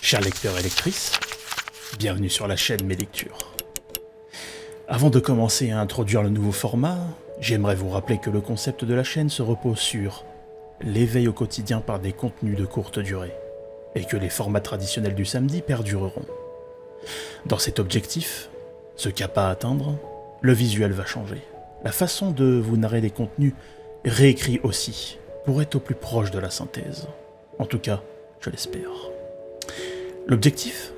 Chers lecteurs et lectrices, bienvenue sur la chaîne Mes Lectures. Avant de commencer à introduire le nouveau format, j'aimerais vous rappeler que le concept de la chaîne se repose sur l'éveil au quotidien par des contenus de courte durée, et que les formats traditionnels du samedi perdureront. Dans cet objectif, ce cap à atteindre, le visuel va changer. La façon de vous narrer les contenus réécrits aussi, pour être au plus proche de la synthèse. En tout cas, je l'espère. L'objectif ?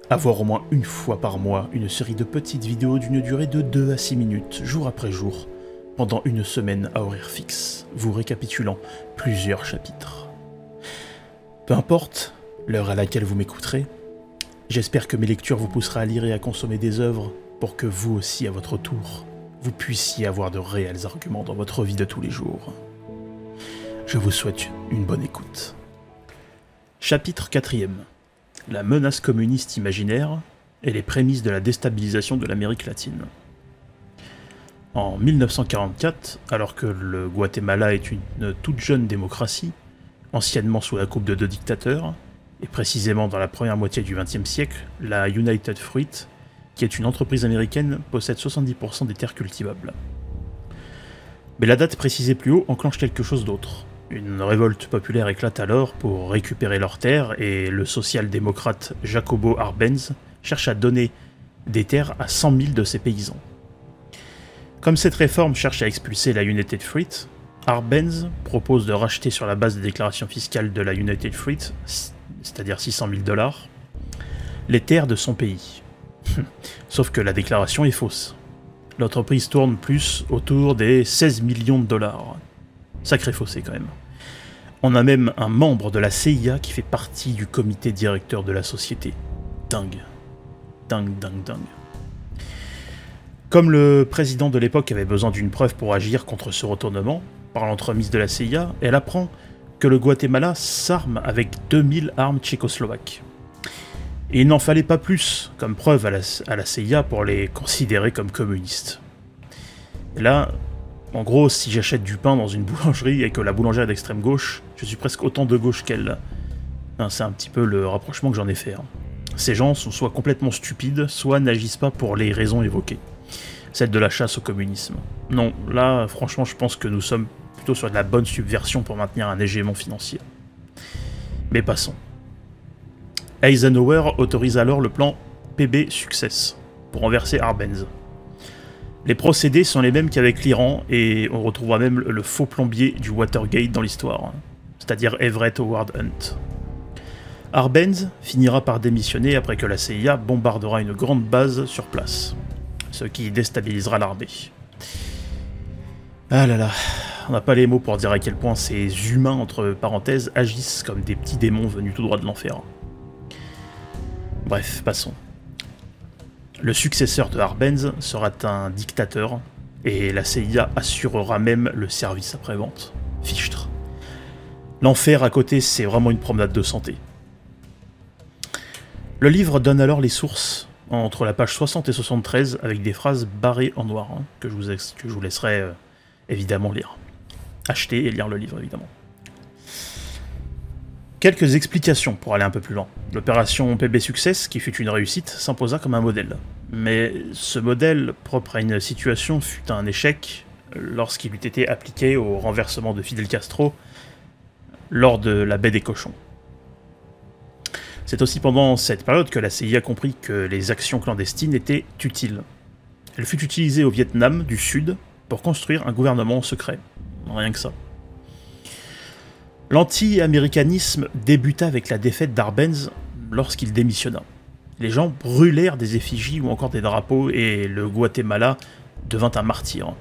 Avoir au moins une fois par mois une série de petites vidéos d'une durée de 2 à 6 minutes, jour après jour, pendant une semaine à horaire fixe, vous récapitulant plusieurs chapitres. Peu importe l'heure à laquelle vous m'écouterez, j'espère que mes lectures vous poussera à lire et à consommer des œuvres pour que vous aussi, à votre tour, vous puissiez avoir de réels arguments dans votre vie de tous les jours. Je vous souhaite une bonne écoute. Chapitre 4e. La menace communiste imaginaire et les prémices de la déstabilisation de l'Amérique latine. En 1944, alors que le Guatemala est une toute jeune démocratie, anciennement sous la coupe de 2 dictateurs, et précisément dans la première moitié du XXe siècle, la United Fruit, qui est une entreprise américaine, possède 70% des terres cultivables. Mais la date précisée plus haut enclenche quelque chose d'autre. Une révolte populaire éclate alors pour récupérer leurs terres et le social-démocrate Jacobo Arbenz cherche à donner des terres à 100 000 de ses paysans. Comme cette réforme cherche à expulser la United Fruit, Arbenz propose de racheter sur la base des déclarations fiscales de la United Fruit, c'est-à-dire 600 000 $, les terres de son pays. Sauf que la déclaration est fausse. L'entreprise tourne plus autour des 16 millions de $. Sacré fossé quand même. On a même un membre de la CIA qui fait partie du comité directeur de la société. Dingue. Dingue, dingue, dingue. Comme le président de l'époque avait besoin d'une preuve pour agir contre ce retournement, par l'entremise de la CIA, elle apprend que le Guatemala s'arme avec 2000 armes tchécoslovaques. Et il n'en fallait pas plus comme preuve à la CIA pour les considérer comme communistes. Et là, en gros, si j'achète du pain dans une boulangerie et que la boulangère est d'extrême gauche, je suis presque autant de gauche qu'elle. C'est un petit peu le rapprochement que j'en ai fait. Ces gens sont soit complètement stupides, soit n'agissent pas pour les raisons évoquées. Celle de la chasse au communisme. Non, là, franchement, je pense que nous sommes plutôt sur de la bonne subversion pour maintenir un hégémon financier. Mais passons. Eisenhower autorise alors le plan PB Success pour renverser Arbenz. Les procédés sont les mêmes qu'avec l'Iran, et on retrouvera même le faux plombier du Watergate dans l'histoire, c'est-à-dire Everett Howard Hunt. Arbenz finira par démissionner après que la CIA bombardera une grande base sur place, ce qui déstabilisera l'armée. Ah là là, on n'a pas les mots pour dire à quel point ces humains, entre parenthèses, agissent comme des petits démons venus tout droit de l'enfer. Bref, passons. Le successeur de Arbenz sera un dictateur, et la CIA assurera même le service après-vente. Fichtre. L'enfer à côté, c'est vraiment une promenade de santé. Le livre donne alors les sources entre la page 60 et 73 avec des phrases barrées en noir, que je vous laisserai évidemment lire. Acheter et lire le livre, évidemment. Quelques explications pour aller un peu plus loin. L'opération PB Success, qui fut une réussite, s'imposa comme un modèle. Mais ce modèle, propre à une situation, fut un échec lorsqu'il eut été appliqué au renversement de Fidel Castro lors de la baie des cochons. C'est aussi pendant cette période que la CIA comprit que les actions clandestines étaient utiles. Elle fut utilisée au Vietnam du Sud pour construire un gouvernement secret. Rien que ça. L'anti-américanisme débuta avec la défaite d'Arbenz lorsqu'il démissionna. Les gens brûlèrent des effigies ou encore des drapeaux et le Guatemala devint un martyr.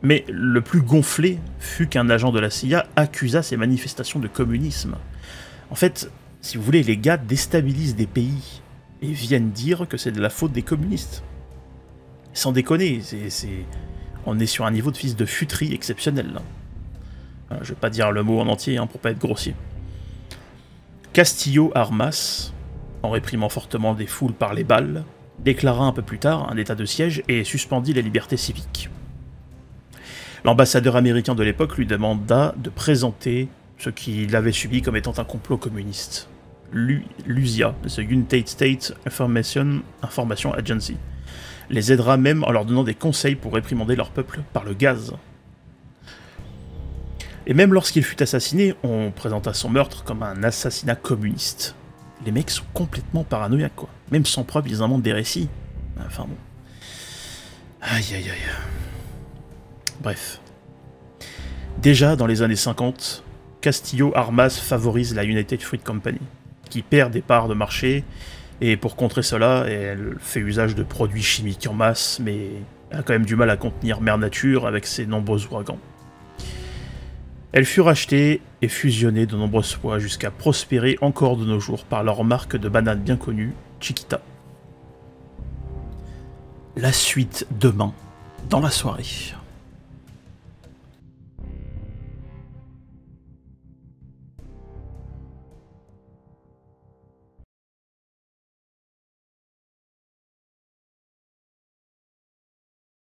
Mais le plus gonflé fut qu'un agent de la CIA accusa ces manifestations de communisme. En fait, si vous voulez, les gars déstabilisent des pays et viennent dire que c'est de la faute des communistes. Sans déconner, on est sur un niveau de fils de futerie exceptionnel là. Je vais pas dire le mot en entier pour pas être grossier. Castillo Armas, en réprimant fortement des foules par les balles, déclara un peu plus tard un état de siège et suspendit les libertés civiques. L'ambassadeur américain de l'époque lui demanda de présenter ce qu'il avait subi comme étant un complot communiste. l'USIA, the United States Information Agency, les aidera même en leur donnant des conseils pour réprimander leur peuple par le gaz. Et même lorsqu'il fut assassiné, on présenta son meurtre comme un assassinat communiste. Les mecs sont complètement paranoïaques, quoi. Même sans preuve, ils inventent des récits. Enfin bon. Aïe aïe aïe. Bref. Déjà, dans les années 50, Castillo Armas favorise la United Fruit Company, qui perd des parts de marché, et pour contrer cela, elle fait usage de produits chimiques en masse, mais elle a quand même du mal à contenir Mère Nature avec ses nombreux ouragans. Elle fut rachetée et fusionnée de nombreuses fois jusqu'à prospérer encore de nos jours par leur marque de bananes bien connue, Chiquita. La suite demain, dans la soirée.